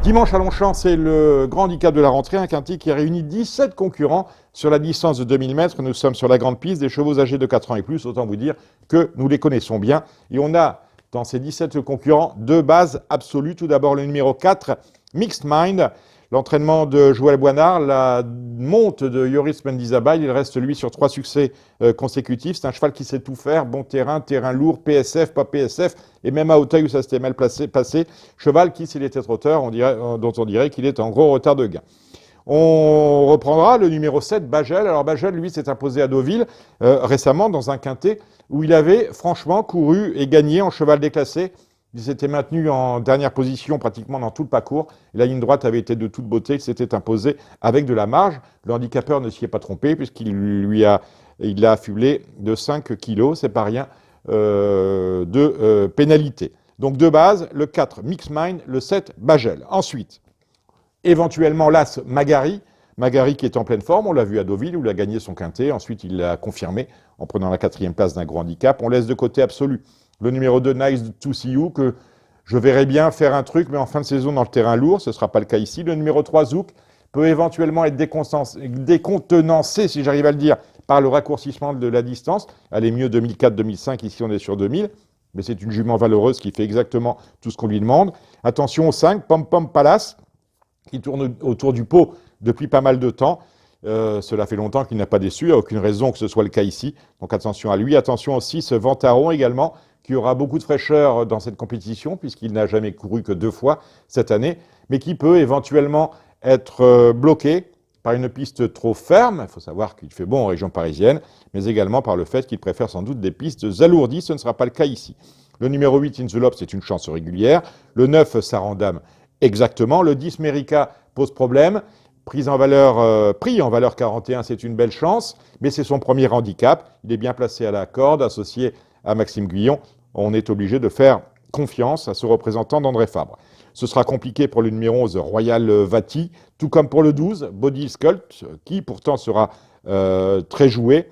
Dimanche à Longchamp, c'est le grand handicap de la rentrée, un quintet qui réunit 17 concurrents sur la distance de 2000 mètres. Nous sommes sur la grande piste, des chevaux âgés de 4 ans et plus, autant vous dire que nous les connaissons bien. Et on a, dans ces 17 concurrents, deux bases absolues. Tout d'abord, le numéro 4, Mixed Mind, l'entraînement de Joël Boinard, la monte de Yoris Mendizábal. Il reste, lui, sur 3 succès consécutifs. C'est un cheval qui sait tout faire, bon terrain, terrain lourd, PSF, pas PSF, et même à Auteuil où ça s'était mal passé. Cheval qui, s'il était trotteur, dont on dirait qu'il est en gros retard de gain. On reprendra le numéro 7, Bagel. Alors Bagel, lui, s'est imposé à Deauville récemment dans un quintet où il avait franchement couru et gagné en cheval déclassé. Il s'était maintenu en dernière position pratiquement dans tout le parcours. La ligne droite avait été de toute beauté. Il s'était imposé avec de la marge. Le handicapeur ne s'y est pas trompé puisqu'il l'a affublé de 5 kilos. C'est pas rien de pénalité. Donc de base, le 4, Mixed Mind, le 7, Bagel. Ensuite, éventuellement l'As, Magari. Magari qui est en pleine forme, on l'a vu à Deauville où il a gagné son quintet. Ensuite, il l'a confirmé en prenant la 4e place d'un gros handicap. On laisse de côté absolu le numéro 2, Nice to See You, que je verrais bien faire un truc, mais en fin de saison dans le terrain lourd. Ce ne sera pas le cas ici. Le numéro 3, Zouk, peut éventuellement être décontenancé, si j'arrive à le dire, par le raccourcissement de la distance. Elle est mieux 2004-2005, ici on est sur 2000. Mais c'est une jument valeureuse qui fait exactement tout ce qu'on lui demande. Attention au 5, Pom Pom Palace, qui tourne autour du pot depuis pas mal de temps. Cela fait longtemps qu'il n'a pas déçu, il n'y a aucune raison que ce soit le cas ici. Donc attention à lui. Attention aussi ce Ventaron également, qui aura beaucoup de fraîcheur dans cette compétition, puisqu'il n'a jamais couru que 2 fois cette année, mais qui peut éventuellement être bloqué par une piste trop ferme. Il faut savoir qu'il fait bon en région parisienne, mais également par le fait qu'il préfère sans doute des pistes alourdies. Ce ne sera pas le cas ici. Le numéro 8, In the Lob, c'est une chance régulière. Le 9, Sarandam, exactement. Le 10, Merica, pose problème. Prix en valeur 41, c'est une belle chance, mais c'est son premier handicap. Il est bien placé à la corde, associé à Maxime Guyon. On est obligé de faire confiance à ce représentant d'André Fabre. Ce sera compliqué pour le numéro 11, Royal Vati, tout comme pour le 12, Body Sculpt, qui pourtant sera très joué.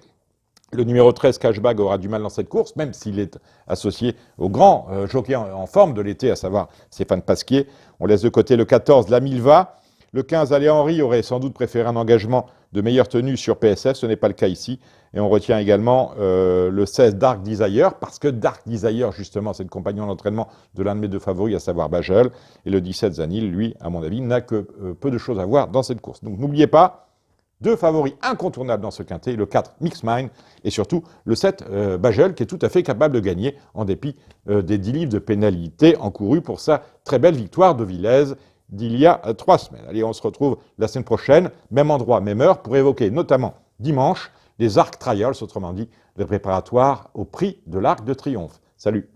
Le numéro 13, Cashbag, aura du mal dans cette course, même s'il est associé au grand jockey en forme de l'été, à savoir Stéphane Pasquier. On laisse de côté le 14, La Milva. Le 15, Allez Henry, aurait sans doute préféré un engagement de meilleure tenue sur PSF. Ce n'est pas le cas ici. Et on retient également le 16, Dark Desire, parce que Dark Desire, justement, c'est le compagnon d'entraînement de l'un de mes 2 favoris, à savoir Bagel. Et le 17, Zanil, lui, à mon avis, n'a que peu de choses à voir dans cette course. Donc n'oubliez pas, 2 favoris incontournables dans ce quintet, le 4, Mixed Mind, et surtout le 7, Bagel, qui est tout à fait capable de gagner, en dépit des 10 livres de pénalité encourus pour sa très belle victoire de Villez d'il y a 3 semaines. Allez, on se retrouve la semaine prochaine, même endroit, même heure, pour évoquer notamment dimanche les Arc Trials, autrement dit les préparatoires au prix de l'Arc de Triomphe. Salut!